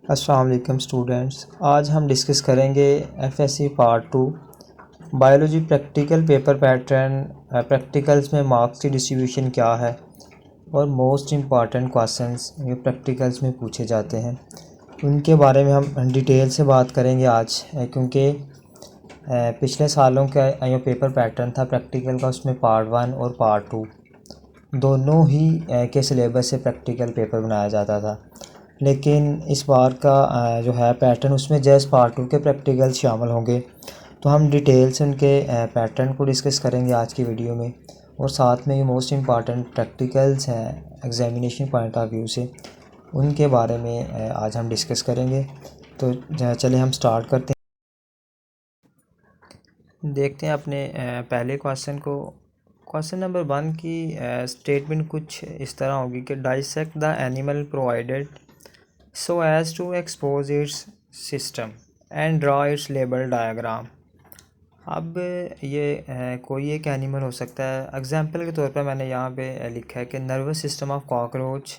अस्सलाम वालेकुम स्टूडेंट्स। आज हम डिस्कस करेंगे FSc part 2 biology practical paper pattern. Practicals में मार्क्स की डिस्ट्रीब्यूशन क्या है और मोस्ट इम्पॉर्टेंट क्वेश्चंस जो प्रैक्टिकल्स में पूछे जाते हैं उनके बारे में हम डिटेल से बात करेंगे आज, क्योंकि पिछले सालों का जो पेपर पैटर्न था प्रैक्टिकल का, उसमें पार्ट 1 और पार्ट 2 दोनों ही के सिलेबस से प्रैक्टिकल पेपर बनाया जाता था। लेकिन इस बार का जो है पैटर्न, उसमें जस्ट पार्ट 2 के प्रैक्टिकल शामिल होंगे। तो हम डिटेल से उनके पैटर्न को डिस्कस करेंगे आज की वीडियो में, और साथ में ये मोस्ट इम्पॉर्टेंट प्रैक्टिकल्स हैं एग्जामिनेशन पॉइंट ऑफ व्यू से, उनके बारे में आज हम डिस्कस करेंगे। तो चले हम स्टार्ट करते हैं। देखते हैं अपने पहले क्वेश्चन को। क्वेश्चन नंबर 1 की स्टेटमेंट कुछ इस तरह होगी कि dissect the animal provided so as to expose its system and draw its label diagram। अब ये कोई एक एनिमल हो सकता है। एग्जांपल के तौर पर मैंने यहाँ पे लिखा है कि nervous system of cockroach,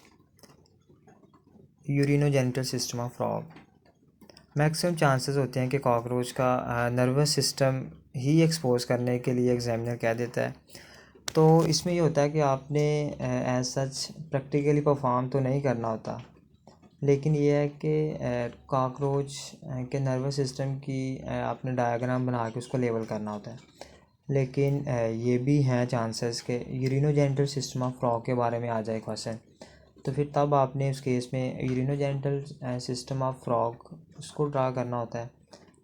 urinogenital system of frog. Maximum chances होते हैं कि कॉकरोच का नर्वस सिस्टम ही एक्सपोज करने के लिए एग्जामिनर कह देता है। तो इसमें ये होता है कि आपने एज सच प्रैक्टिकली परफॉर्म तो नहीं करना होता, लेकिन ये है कि कॉकरोच के नर्वस सिस्टम की आपने डायग्राम बना के उसको लेबल करना होता है। लेकिन ये भी हैं चांसेस के यूरिनोजेनिटल सिस्टम ऑफ फ्रॉग के बारे में आ जाए क्वेश्चन, तो फिर तब आपने उस केस में यूरिनोजेनिटल सिस्टम ऑफ फ्रॉग उसको ड्रा करना होता है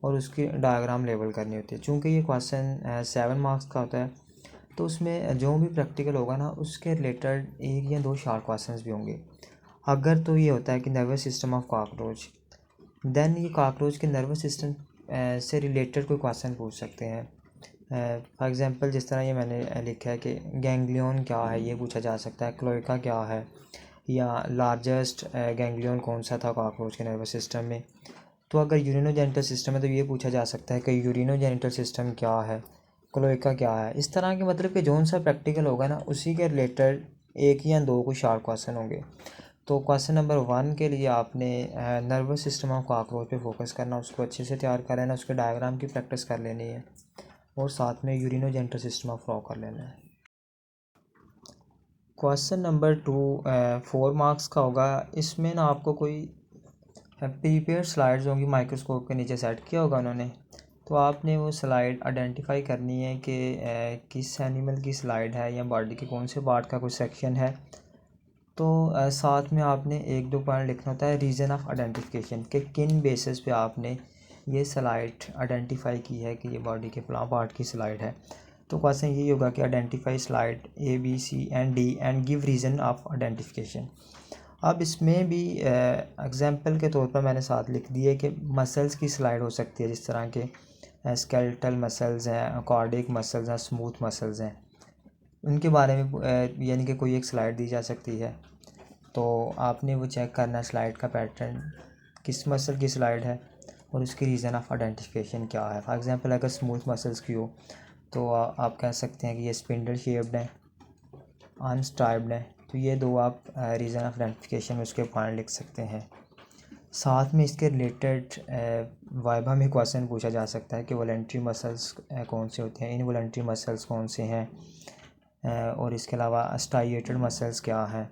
और उसकी डायग्राम लेबल करनी होती है। चूँकि ये क्वेश्चन 7 मार्क्स का होता है, तो उसमें जो भी प्रैक्टिकल होगा ना, उसके रिलेटेड 1 या 2 शार्ट क्वेश्चन भी होंगे। अगर तो ये होता है कि nervous system of cockroach, then ये कॉकरोच के नर्वस सिस्टम से रिलेटेड कोई क्वेश्चन पूछ सकते हैं। फॉर एग्जांपल जिस तरह ये मैंने लिखा है कि गैंग्लियन क्या है, ये पूछा जा सकता है। क्लोएका क्या है, या लार्जेस्ट गैंग्लियन कौन सा था कॉकरोच के नर्वस सिस्टम में। तो अगर यूरिनोजेनिटल सिस्टम है तो ये पूछा जा सकता है कि यूरिनोजेनिटल सिस्टम क्या है, क्लोएका क्या है। इस तरह के मतलब कि जौन सा प्रैक्टिकल होगा ना, उसी के रिलेटेड 1 या 2 कोई शार्ट क्वेश्चन होंगे। तो क्वेश्चन नंबर 1 के लिए आपने नर्वस सिस्टम ऑफ कॉकरोच पे फोकस करना, उसको अच्छे से तैयार कर लेना, उसके डायग्राम की प्रैक्टिस कर लेनी है, और साथ में यूरिनोजेनिटल सिस्टम ऑफ फ्रॉग कर लेना है। क्वेश्चन नंबर 2 4 मार्क्स का होगा। इसमें ना आपको कोई प्रीपेड स्लाइड्स होंगी, माइक्रोस्कोप के नीचे सेट किया होगा उन्होंने। तो आपने वो स्लाइड आइडेंटिफाई करनी है कि किस एनिमल की स्लाइड है या बॉडी के कौन से पार्ट का कोई सेक्शन है। तो साथ में आपने 1-2 पॉइंट लिखना होता है रीज़न ऑफ आइडेंटिफिकेशन, कि किन बेसिस पे आपने ये स्लाइड आइडेंटिफाई की है कि ये बॉडी के फलां पार्ट की स्लाइड है। तो क्वेश्चन यही होगा कि identify slide A B C and D and give reason of identification. अब इसमें भी एग्जांपल के तौर पर मैंने साथ लिख दिए कि मसल्स की स्लाइड हो सकती है, जिस तरह के स्केलेटल मसल्स हैं, कार्डिक मसल्स हैं, स्मूथ मसल्स हैं, उनके बारे में यानी कि कोई एक स्लाइड दी जा सकती है। तो आपने वो चेक करना है स्लाइड का पैटर्न, किस मसल की स्लाइड है और उसकी रीज़न ऑफ आइडेंटिफिकेशन क्या है। फॉर एग्जांपल अगर स्मूथ मसल्स की हो तो आप कह सकते हैं कि ये स्पिंडल शेप्ड है, अनस्ट्राइप्ड है। तो ये 2 आप रीज़न ऑफ आइडेंटिफिकेशन में उसके पॉइंट लिख सकते हैं। साथ में इसके रिलेटेड वाइवा में क्वेश्चन पूछा जा सकता है कि वॉलंटरी मसल्स कौन से होते हैं, इनवॉलंटरी मसल्स कौन से हैं, और इसके अलावा स्ट्राइएटेड मसल्स क्या हैं।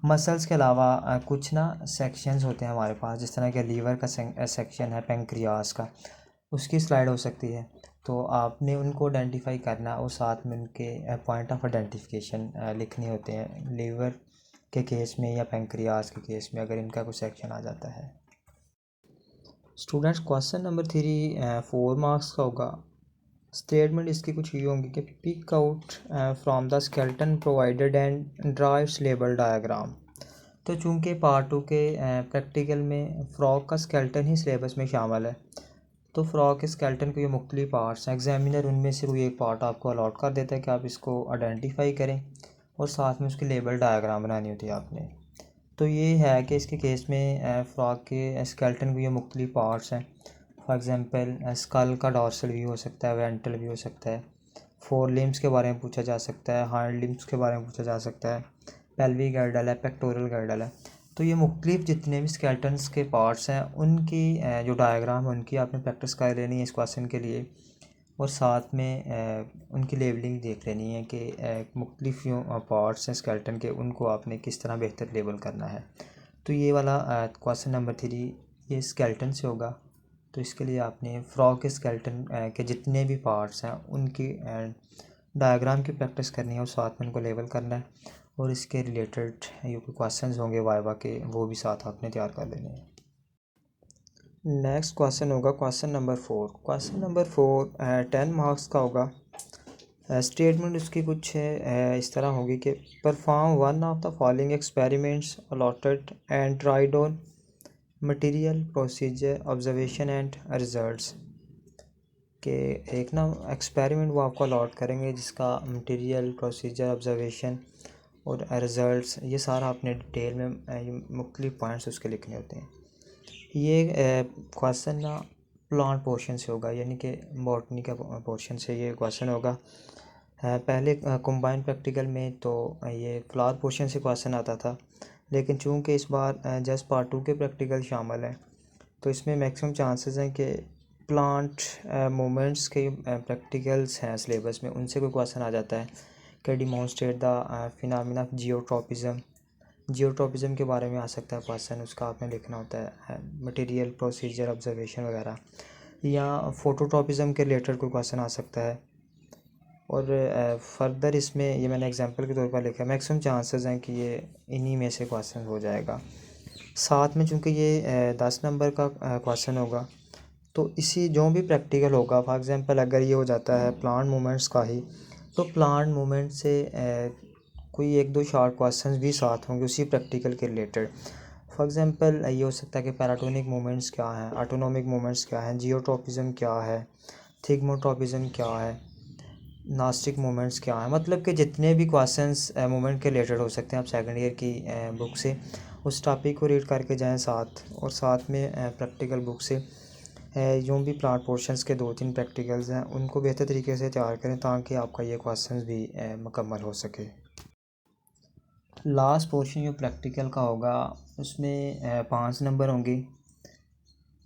मसल्स के अलावा कुछ ना सेक्शंस होते हैं हमारे पास, जिस तरह के लीवर का सेक्शन है, पेंक्रियास का, उसकी स्लाइड हो सकती है। तो आपने उनको आइडेंटिफाई करना और साथ में उनके पॉइंट ऑफ आइडेंटिफिकेशन लिखने होते हैं, लीवर के केस में या पेंक्रियास के केस में अगर इनका कोई सेक्शन आ जाता है। स्टूडेंट्स क्वेश्चन नंबर 3 4 मार्क्स का होगा। स्टेटमेंट इसकी कुछ ये होंगी कि pick out from the skeleton provided and draw its label diagram. तो चूंकि पार्ट 2 के प्रैक्टिकल में फ्रॉग का स्केलेटन ही सिलेबस में शामिल है, तो फ्रॉग के स्केलेटन के ये मुख्तलिफ पार्ट्स हैं। एग्जामिनर उनमें से कोई एक पार्ट आपको अलॉट कर देता है कि आप इसको आइडेंटिफाई करें, और साथ में उसकी लेबल डायग्राम बनानी होती है आपने। तो ये है कि इसके केस में फ्रॉग के स्केलेटन के ये मुख्तलिफ पार्ट्स हैं। फॉर एग्जांपल स्कल का डॉर्सल व्यू हो सकता है, वेंट्रल व्यू हो सकता है, फोर लिम्स के बारे में पूछा जा सकता है, हाइंड लिम्स के बारे में पूछा जा सकता है, पेल्विक गर्डल है, पेक्टोरल गर्डल है। तो ये मुख्तलिफ जितने भी स्केलेटन्स के पार्ट्स हैं उनकी जो डायग्राम है उनकी आपने प्रैक्टिस कर लेनी है इस क्वेश्चन के लिए, और साथ में उनकी लेबलिंग देख लेनी है कि मुख्तलिफ जो पार्ट्स हैं स्केलेटन के उनको आपने किस तरह बेहतर लेबल करना है। तो ये वाला क्वेश्चन नंबर 3 ये स्केलेटन से होगा। तो इसके लिए आपने फ्रॉग के स्केलेटन के जितने भी पार्ट्स हैं उनकी डायग्राम की प्रैक्टिस करनी है और साथ में उनको लेबल करना है, और इसके रिलेटेड जो क्वेश्चंस होंगे वाइवा के वो भी साथ आपने तैयार कर लेने हैं। नेक्स्ट क्वेश्चन होगा question number 4। Question number 4 10 marks का होगा। स्टेटमेंट उसकी कुछ इस तरह होगी कि perform one of the following experiments allotted and tried on material procedure observation and results. के एक ना एक्सपेरिमेंट वो आपको अलॉट करेंगे जिसका मटेरियल प्रोसीजर ऑब्जर्वेशन और रिज़ल्ट्स ये सारा आपने डिटेल में मुख्तलिफ पॉइंट्स उसके लिखने होते हैं। ये क्वेश्चन ना प्लांट पोर्शन से होगा, यानी कि बॉटनी का पोर्शन से ये क्वेश्चन होगा। पहले कंबाइंड प्रैक्टिकल में तो ये फ्लावर पोर्शन से क्वेश्चन आता था, लेकिन चूंकि इस बार जस्ट पार्ट 2 के प्रैक्टिकल शामिल हैं तो इसमें मैक्सिमम चांसेस हैं कि प्लांट मूवमेंट्स के प्रैक्टिकल्स हैं सिलेबस में, उनसे कोई क्वेश्चन आ जाता है कि demonstrate the phenomena of geotropism के बारे में आ सकता है क्वेश्चन, उसका आपने लिखना होता है मटेरियल प्रोसीजर ऑब्जर्वेशन वगैरह, या फोटोट्रॉपिज्म के रिलेटेड कोई क्वेश्चन आ सकता है। और फर्दर इसमें ये मैंने एग्जांपल के तौर पर लिखा है, मैक्सिमम चांसेस हैं कि ये इन्हीं में से क्वेश्चन हो जाएगा। साथ में चूँकि ये 10 नंबर का क्वेश्चन होगा तो इसी जो भी प्रैक्टिकल होगा, फॉर एग्ज़ाम्पल अगर ये हो जाता है प्लांट मूवमेंट्स का ही, तो प्लांट मूवमेंट से कोई एक दो शॉर्ट क्वेश्चंस भी साथ होंगे उसी प्रैक्टिकल के रिलेटेड। फॉर एग्ज़ाम्पल ये हो सकता है कि पैराटोनिक मूवमेंट्स क्या हैं, ऑटोनोमिक मूवमेंट्स क्या हैं, जियोट्रॉपिज्म क्या है, थिग्मोट्रॉपिज्म क्या है, नास्टिक मूवमेंट्स क्या है, मतलब कि जितने भी क्वेश्चंस मूवमेंट के रिलेटेड हो सकते हैं आप सेकंड ईयर की बुक से उस टॉपिक को रीड करके जाएं साथ, और साथ में प्रैक्टिकल बुक से जो भी प्लांट पोर्शंस के 2-3 प्रैक्टिकल्स हैं उनको बेहतर तरीके से तैयार करें ताकि आपका ये क्वेश्चंस भी मुकम्मल हो सके। लास्ट पोर्शन जो प्रैक्टिकल का होगा उसमें 5 नंबर होंगे।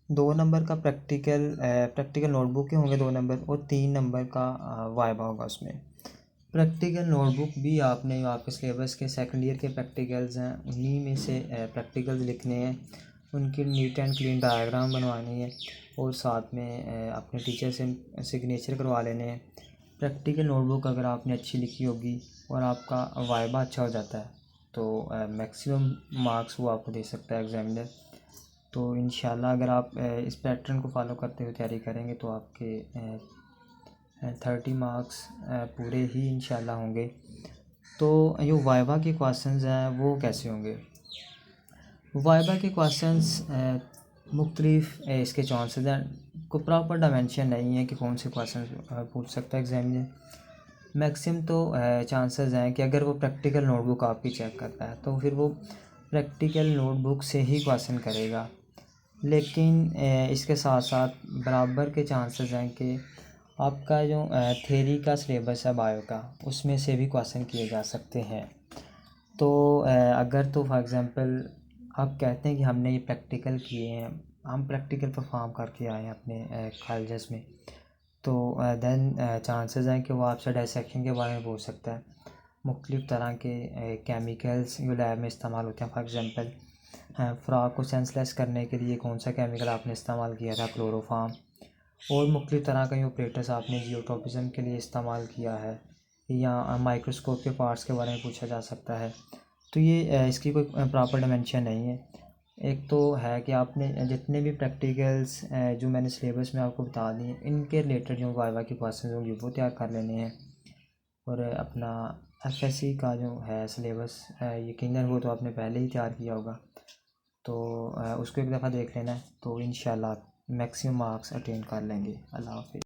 2 नंबर का प्रैक्टिकल नोटबुक के होंगे 2 नंबर, और 3 नंबर का वाइवा होगा उसमें। प्रैक्टिकल नोटबुक भी आपने आपके सिलेबस के सेकंड ईयर के प्रैक्टिकल्स हैं उन्हीं में से प्रैक्टिकल्स लिखने हैं, उनकी नीट एंड क्लीन डायग्राम बनवानी है, और साथ में अपने टीचर से सिग्नेचर करवा लेने हैं। प्रैक्टिकल नोटबुक अगर आपने अच्छी लिखी होगी और आपका वाइवा अच्छा हो जाता है तो मैक्सिमम मार्क्स वो आपको दे सकता है एग्जामिनर। तो इंशाल्लाह अगर आप इस पैटर्न को फॉलो करते हुए तैयारी करेंगे तो आपके 30 मार्क्स पूरे ही इंशाल्लाह होंगे। तो जो वाइवा के क्वेश्चंस हैं वो कैसे होंगे? वाइवा के क्वेश्चंस मुख्तलिफ इसके चांसेस हैं, को प्रॉपर डायमेंशन नहीं है कि कौन से क्वेश्चन पूछ सकता है एग्जामिनर। मैक्सिमम तो चांसेस हैं कि अगर वो प्रैक्टिकल नोटबुक आपकी चेक करता है तो फिर वो प्रैक्टिकल नोटबुक से ही क्वेश्चन करेगा, लेकिन इसके साथ साथ बराबर के चांसेस हैं कि आपका जो थ्योरी का सिलेबस है बायो का उसमें से भी क्वेश्चन किए जा सकते हैं। तो अगर तो फॉर एग्ज़ाम्पल आप कहते हैं कि हमने ये प्रैक्टिकल किए हैं, हम प्रैक्टिकल परफॉर्म करके आए हैं अपने कॉलेजेस में, तो देन चांसेस हैं कि वो आपसे डाइसेक्शन के बारे में पूछ सकता है, मुख्तलिफ़ तरह के केमिकल्स जो लैब में इस्तेमाल होते हैं। फॉर एग्ज़ाम्पल फ्रॉग को सेंसलेस करने के लिए कौन सा केमिकल आपने इस्तेमाल किया था, क्लोरोफार्म, और मुख्तलिफ़ तरह का जो ऑपरेटर्स आपने जियोट्रॉपिज्म के लिए इस्तेमाल किया है, या माइक्रोस्कोप के पार्ट्स के बारे में पूछा जा सकता है। तो ये इसकी कोई प्रॉपर डायमेंशन नहीं है। एक तो है कि आपने जितने भी प्रैक्टिकल्स जो मैंने सिलेबस में आपको बता दिए इनके रिलेटेड जो वाइवा के क्वेश्चन होंगे वो तैयार कर लेने हैं, और अपना एफएससी का जो है सिलेबस यकीनन वो तो आपने पहले ही तैयार किया होगा, तो उसको एक दफ़ा देख लेना है, तो इंशाल्लाह मैक्सिमम मार्क्स अटेन कर लेंगे। अल्लाह हाफ़िज़।